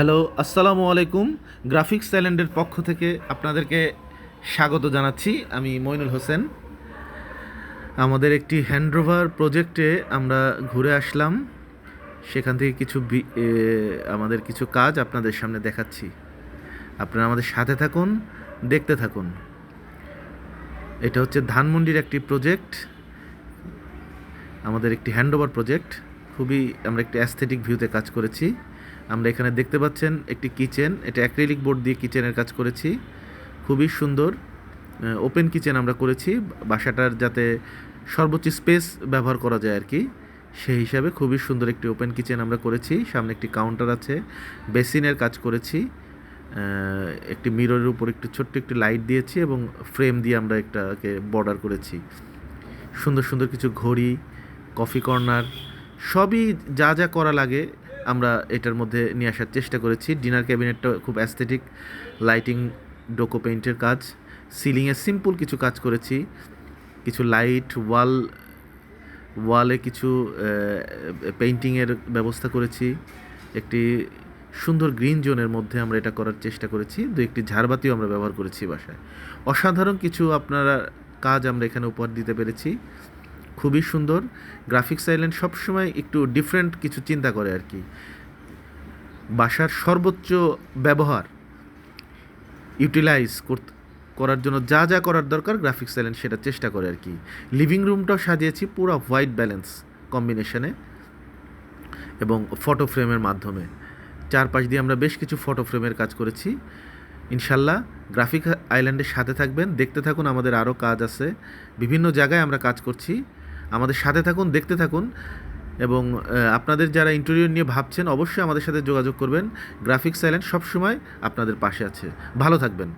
Hello, আসসালামু আলাইকুম। Graphics আইল্যান্ডের পক্ষ থেকে আপনাদেরকে স্বাগত জানাচ্ছি। আমি মইনুল হোসেন। আমাদের একটি হ্যান্ডওভার প্রজেক্টে আমরা ঘুরে আসলাম। সেখান থেকে আমাদের কিছু কাজ আপনাদের সামনে দেখাচ্ছি। আপনারা আমাদের সাথে থাকুন, দেখতে থাকুন। এটা হচ্ছে ধানমন্ডির একটি প্রজেক্ট, আমাদের একটি হ্যান্ডওভার প্রজেক্ট। আমরা একটি অ্যাস্থেটিক ভিউতে কাজ করেছি। আমরা এখানে দেখতে পাচ্ছেন একটি কিচেন, এটা অ্যাক্রিলিক বোর্ড দিয়ে কিচেনের কাজ করেছি। খুবই সুন্দর ওপেন কিচেন আমরা করেছি, বাসাটার যাতে সর্বোচ্চ স্পেস ব্যবহার করা যায় আর কি, সেই হিসাবে খুবই সুন্দর একটি ওপেন কিচেন আমরা করেছি। সামনে একটি কাউন্টার আছে, বেসিনের কাজ করেছি, একটি মিররের উপর একটু ছোট্ট একটি লাইট দিয়েছি এবং ফ্রেম দিয়ে আমরা একটাকে বর্ডার করেছি। সুন্দর সুন্দর কিছু ঘড়ি, কফি কর্নার, সবই যা যা করা লাগে আমরা এটার মধ্যে নিয়ে আসার চেষ্টা করেছি। ডিনার ক্যাবিনেটটা খুব অ্যাস্থেটিক, লাইটিং, ডোকো পেইন্টের কাজ, সিলিংয়ে সিম্পল কিছু কাজ করেছি, কিছু লাইট, ওয়ালে কিছু পেইন্টিংয়ের ব্যবস্থা করেছি। একটি সুন্দর গ্রিন জোনের মধ্যে আমরা এটা করার চেষ্টা করেছি। একটি ঝাড়বাতিও আমরা ব্যবহার করেছি বাসায়। অসাধারণ কিছু আপনারা কাজ আমরা এখানে উপহার দিতে পেরেছি। খুবই সুন্দর। গ্রাফিক্স আইল্যান্ড সবসময় একটু ডিফারেন্ট কিছু চিন্তা করে আর কি। বাসার সর্বোচ্চ ব্যবহার ইউটিলাইজ করার জন্য যা যা করার দরকার গ্রাফিক্স আইল্যান্ড সেটা চেষ্টা করে আর কি। লিভিং রুমটাও সাজিয়েছি পুরো হোয়াইট ব্যালেন্স কম্বিনেশনে এবং ফটো ফ্রেমের মাধ্যমে। চারপাশ দিয়ে আমরা বেশ কিছু ফটো ফ্রেমের কাজ করেছি। ইনশাল্লাহ গ্রাফিক আইল্যান্ডের সাথে থাকবেন, দেখতে থাকুন। আমাদের আরও কাজ আছে, বিভিন্ন জায়গায় আমরা কাজ করছি। আমাদের সাথে থাকুন, দেখতে থাকুন। এবং আপনাদের যারা ইন্টেরিয়র নিয়ে ভাবছেন অবশ্যই আমাদের সাথে যোগাযোগ করবেন। গ্রাফিক্স আইল্যান্ড সবসময় আপনাদের পাশে আছে। ভালো থাকবেন।